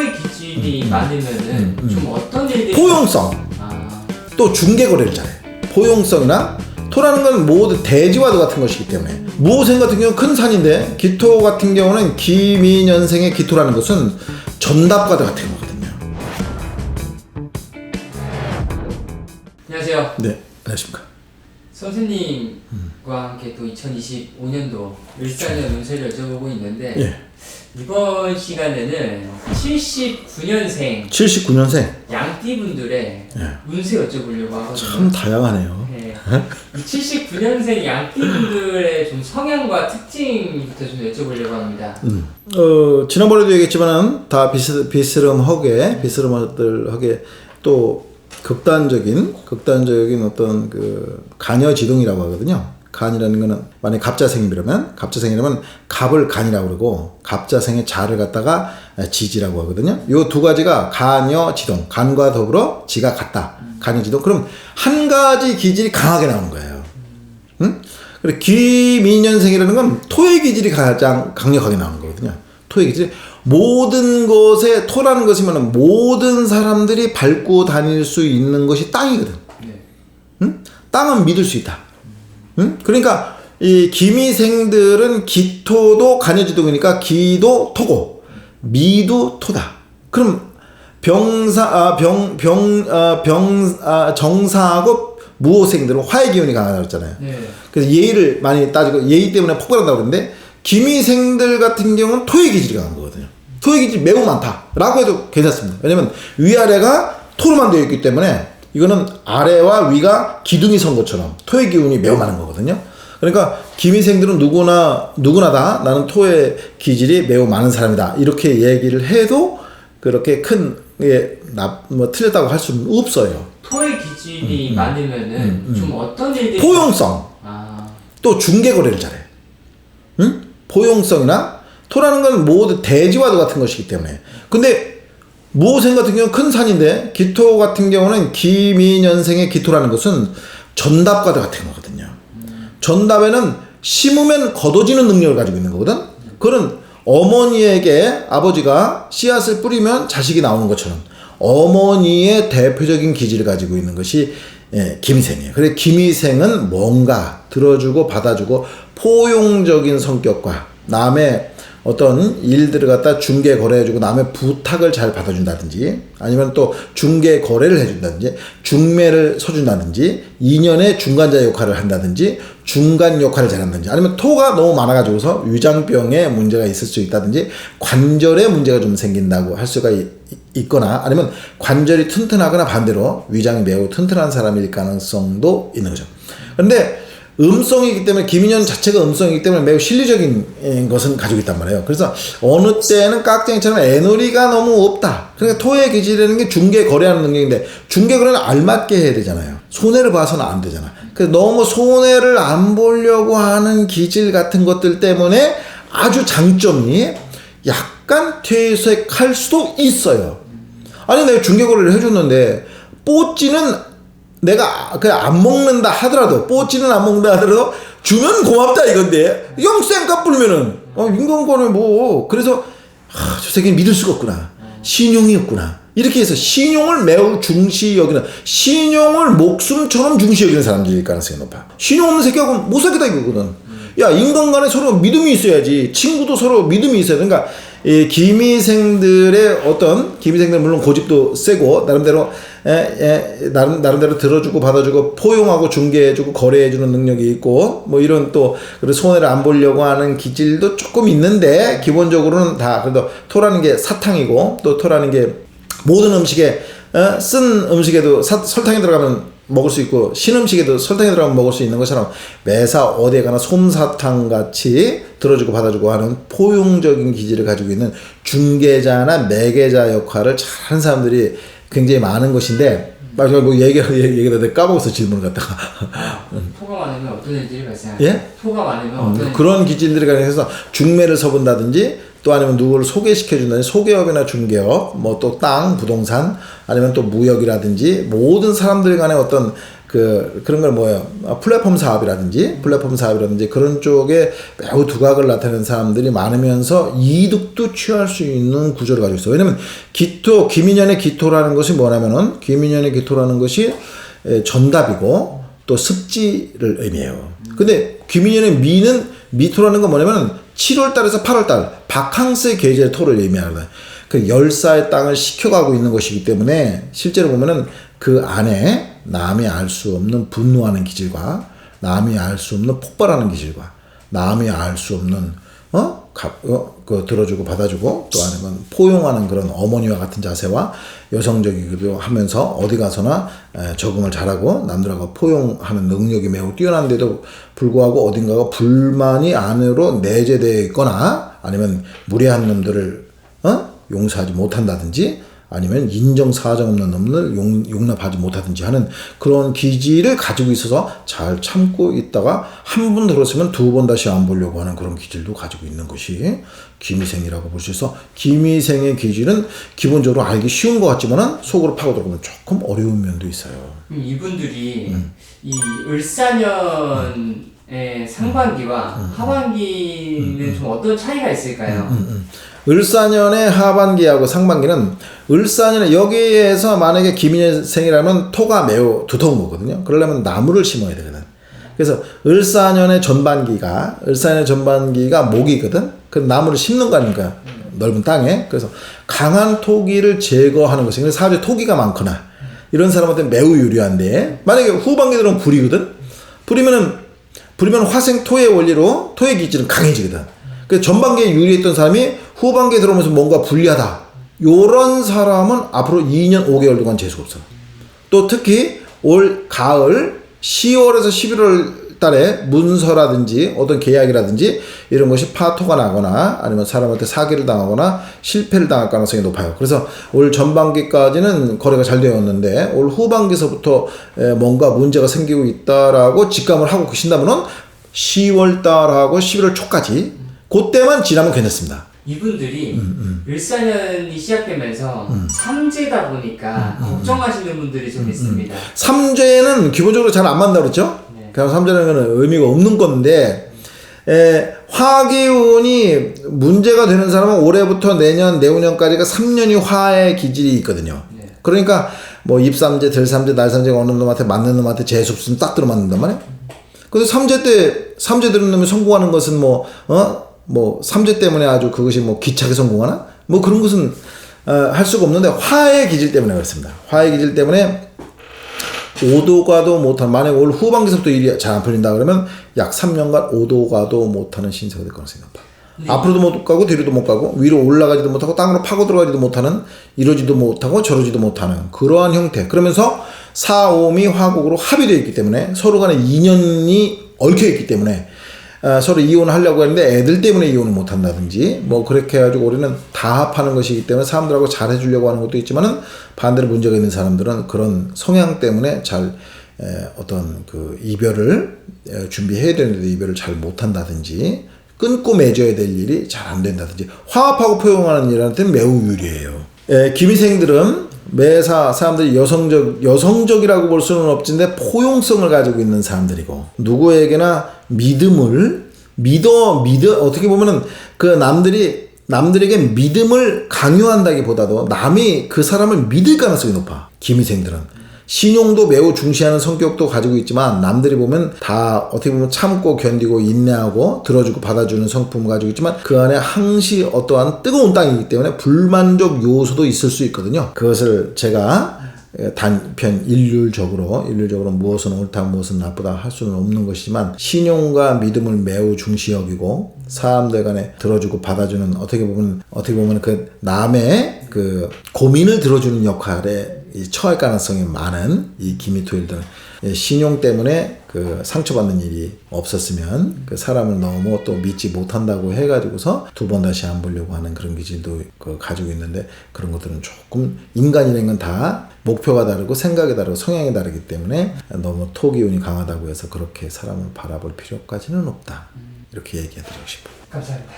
토의 기질이 많으면은 좀 어떤 일들이 포용성. 또 중개거래를 잘해. 포용성이나 토라는 건 모두 대지와도 같은 것이기 때문에 무호생 같은 경우는 큰 산인데 기토 같은 경우는 기미년생의 기토라는 것은 전답과도 같은 거거든요. 안녕하세요. 네, 안녕하십니까. 선생님과 함께 또 2025년도 일사년 운세를 여쭤보고 있는데 예. 이번 시간에는 79년생 79년생 양띠분들의 운세 여쭤보려고 하거든요. 참 다양하네요. 네. 이 79년생 양띠분들의 좀 성향과 특징부터 좀 여쭤보려고 합니다. 지난번에도 얘기했지만은 다 비스름하게 또 극단적인 어떤 그 간여지동이라고 하거든요. 간이라는 거는 만약에 갑자생이라면 갑을 간이라고 그러고 갑자생의 자를 갖다가 지지라고 하거든요. 요 두 가지가 간여지동, 간과 더불어 지가 같다. 간여지동. 그럼 한 가지 기질이 강하게 나오는 거예요. 응? 그리고 기민년생이라는 건 토의 기질이 가장 강력하게 나오는 거거든요. 토의 기질. 모든 것에 토라는 것이면 모든 사람들이 밟고 다닐 수 있는 것이 땅이거든. 응? 땅은 믿을 수 있다. 응? 그러니까 이 기미생들은 기토도 간여지동이니까 기도 토고 미도 토다. 그럼 정사하고 무호생들은 화의 기운이 강하다고 했잖아요. 그래서 예의를 많이 따지고 예의 때문에 폭발한다고 그러는데 기미생들 같은 경우는 토의 기질이 강한 거거든요. 토의 기질이 매우 많다라고 해도 괜찮습니다. 왜냐면 위아래가 토로만 되어 있기 때문에 이거는 아래와 위가 기둥이 선 것처럼 토의 기운이 매우 많은 거거든요. 그러니까 기미생들은 누구나 다 나는 토의 기질이 매우 많은 사람이다 이렇게 얘기를 해도 그렇게 큰 뭐 틀렸다고 할 수는 없어요. 토의 기질이 많으면은 좀 어떤 일들이 포용성. 또 중개거래를 잘해. 응? 포용성이나 토라는 건 모두 대지와도 같은 것이기 때문에. 근데 무호생 같은 경우는 큰 산인데 기토 같은 경우는 기미년생의 기토라는 것은 전답과도 같은 거거든요. 전답에는 심으면 걷어지는 능력을 가지고 있는 거거든. 그건 어머니에게 아버지가 씨앗을 뿌리면 자식이 나오는 것처럼 어머니의 대표적인 기질을 가지고 있는 것이 기미생이에요. 그래서 기미생은 뭔가 들어주고 받아주고 포용적인 성격과 남의 어떤 일들을 갖다 중개 거래해주고 남의 부탁을 잘 받아준다든지 아니면 또 중개 거래를 해준다든지 중매를 서준다든지 인연의 중간자 역할을 한다든지 중간 역할을 잘한다든지 아니면 토가 너무 많아가지고서 위장병에 문제가 있을 수 있다든지 관절에 문제가 좀 생긴다고 할 수가 있거나 아니면 관절이 튼튼하거나 반대로 위장이 매우 튼튼한 사람일 가능성도 있는 거죠. 그런데 음성이기 때문에 기미년 자체가 음성이기 때문에 매우 실리적인 것은 가지고 있단 말이에요. 그래서 어느 때는 깍쟁이처럼 애누리가 너무 없다. 그러니까 토의 기질이라는 게 중개 거래하는 능력인데 중개 거래는 알맞게 해야 되잖아요. 손해를 봐서는 안 되잖아. 그래서 너무 손해를 안 보려고 하는 기질 같은 것들 때문에 아주 장점이 약간 퇴색할 수도 있어요. 아니 내가 중개 거래를 해줬는데 뽀찌는 내가 그냥 안 먹는다 하더라도 뽀찌는 안 먹는다 하더라도 주면 고맙다 이건데 영쌩값 불면은 인간권을 뭐 그래서 저 새끼는 믿을 수가 없구나 신용이 없구나 이렇게 해서 신용을 매우 중시 여기는 신용을 목숨처럼 중시 여기는 사람들일 가능성이 높아. 신용 없는 새끼하고 못 살겠다 이거거든. 야 인간 간에 서로 믿음이 있어야지. 친구도 서로 믿음이 있어야 돼. 그러니까 이 기미생들의 어떤 기미생들 물론 고집도 세고 나름대로 나름대로 들어주고 받아주고 포용하고 중개해주고 거래해주는 능력이 있고 뭐 이런 또 손해를 안 보려고 하는 기질도 조금 있는데 기본적으로는 다 그래도 토라는 게 사탕이고 또 토라는 게 모든 음식에 쓴 음식에도 설탕이 들어가면 먹을 수 있고 신음식에도 설탕이 들어가면 먹을 수 있는 것처럼 매사 어디에 가나 솜사탕 같이 들어주고 받아주고 하는 포용적인 기질을 가지고 있는 중개자나 매개자 역할을 잘하는 사람들이 굉장히 많은 것인데 마지막에 뭐 얘기하다 까먹었어 질문을 갖다가 토가 많으면 어떤 일들이 발생할까요? 예? 토가 많으면 어떤 그런 기질들이 관해서 중매를 서본다든지 또 아니면 누구를 소개시켜준다든지 소개업이나 중개업 뭐 또 땅 부동산 아니면 또 무역이라든지 모든 사람들 간의 어떤 그런 걸 뭐예요? 플랫폼 사업이라든지 그런 쪽에 매우 두각을 나타내는 사람들이 많으면서 이득도 취할 수 있는 구조를 가지고 있어요. 왜냐면 김인연의 기토라는 것이 뭐냐면은 김인연의 기토라는 것이 전답이고 또 습지를 의미해요. 근데 김인연의 미토라는 건 뭐냐면은 7월달에서 8월달 바캉스의 계절의 토를 의미하거든요. 그 10사의 땅을 시켜가고 있는 것이기 때문에 실제로 보면은 그 안에 남이 알 수 없는 분노하는 기질과 남이 알 수 없는 폭발하는 기질과 남이 알 수 없는 들어주고 받아주고 또 아니면 포용하는 그런 어머니와 같은 자세와 여성적이기도 하면서 어디 가서나 적응을 잘하고 남들하고 포용하는 능력이 매우 뛰어난데도 불구하고 어딘가가 불만이 안으로 내재되어 있거나 아니면 무례한 놈들을 용서하지 못한다든지 아니면 인정사정 없는 놈을 용납하지 못하든지 하는 그런 기질을 가지고 있어서 잘 참고 있다가 한 번 들었으면 두 번 다시 안 보려고 하는 그런 기질도 가지고 있는 것이 기미생이라고 볼 수 있어. 기미생의 기질은 기본적으로 알기 쉬운 것 같지만 속으로 파고 들어가면 조금 어려운 면도 있어요. 이분들이 이 을사년의 상반기와 하반기는 좀 어떤 차이가 있을까요? 을사년의 하반기하고 상반기는 을사년에 여기에서 만약에 기민생이라면 토가 매우 두터운 거거든요. 그러려면 나무를 심어야 되거든. 그래서 을사년의 전반기가 목이거든. 그 나무를 심는 거 아닙니까? 넓은 땅에. 그래서 강한 토기를 제거하는 것이 그래서 사주에 토기가 많거나 이런 사람한테 매우 유리한데 만약에 후반기 들은 불이거든. 불이면 화생 토의 원리로 토의 기질은 강해지거든. 그래서 전반기에 유리했던 사람이 후반기에 들어오면서 뭔가 불리하다. 요런 사람은 앞으로 2년 5개월 동안 재수가 없어. 또 특히 올 가을 10월에서 11월 달에 문서라든지 어떤 계약이라든지 이런 것이 파토가 나거나 아니면 사람한테 사기를 당하거나 실패를 당할 가능성이 높아요. 그래서 올 전반기까지는 거래가 잘 되었는데 올 후반기에서부터 뭔가 문제가 생기고 있다라고 직감을 하고 계신다면은 10월 달하고 11월 초까지 그때만 지나면 괜찮습니다. 이분들이 을사년이 시작되면서 삼재다 보니까 걱정하시는 분들이 좀 있습니다. 삼재는 기본적으로 잘 안 맞는다고 그랬죠? 네. 그냥 삼재는 의미가 없는 건데 화기운이 문제가 되는 사람은 올해부터 내후년까지가 3년이 화의 기질이 있거든요. 네. 그러니까 뭐 입삼재, 들삼재, 날삼재가 어느 놈한테 맞는 놈한테 재수 없으면 딱 들어맞는단 말이에요. 근데 삼재 들은 놈이 성공하는 것은 삼재 때문에 아주 그것이 기차게 성공하나? 그런 것은 할 수가 없는데 화의 기질 때문에 그렇습니다. 화의 기질 때문에 오도가도 못하는 만약 올 후반기서부터 일이 잘 안 풀린다 그러면 약 3년간 오도가도 못하는 신세가 될 가능성이 높아. 네. 앞으로도 못 가고 뒤로도 못 가고 위로 올라가지도 못하고 땅으로 파고 들어가지도 못하는 이러지도 못하고 저러지도 못하는 그러한 형태. 그러면서 사오미 화국으로 합의되어 있기 때문에 서로 간에 인연이 얽혀 있기 때문에 서로 이혼하려고 했는데 애들 때문에 이혼을 못한다든지 그렇게 해가지고 우리는 다 합하는 것이기 때문에 사람들하고 잘해주려고 하는 것도 있지만은 반대로 문제가 있는 사람들은 그런 성향 때문에 잘 어떤 그 이별을 준비해야 되는데 이별을 잘 못한다든지 끊고 맺어야 될 일이 잘 안 된다든지 화합하고 포용하는 일한테는 매우 유리해요. 기미생들은 매사 사람들이 여성적이라고 볼 수는 없지만 포용성을 가지고 있는 사람들이고 누구에게나 믿음을 어떻게 보면은 그 남들에게 믿음을 강요한다기보다도 남이 그 사람을 믿을 가능성이 높아. 기미생들은 신용도 매우 중시하는 성격도 가지고 있지만 남들이 보면 다 어떻게 보면 참고 견디고 인내하고 들어주고 받아주는 성품을 가지고 있지만 그 안에 항시 어떠한 뜨거운 땅이기 때문에 불만족 요소도 있을 수 있거든요. 그것을 제가 단편 일률적으로 무엇은 옳다 무엇은 나쁘다 할 수는 없는 것이지만 신용과 믿음을 매우 중시 여기고 사람들 간에 들어주고 받아주는 어떻게 보면 그 남의 그 고민을 들어주는 역할에 처할 가능성이 많은 이 기미토일들은 신용 때문에 그 상처받는 일이 없었으면 그 사람을 너무 또 믿지 못한다고 해가지고서 두 번 다시 안 보려고 하는 그런 기질도 가지고 있는데 그런 것들은 조금 인간이라는 건 다 목표가 다르고 생각이 다르고 성향이 다르기 때문에 너무 토기운이 강하다고 해서 그렇게 사람을 바라볼 필요까지는 없다. 이렇게 얘기해드리고 싶어요. 감사합니다.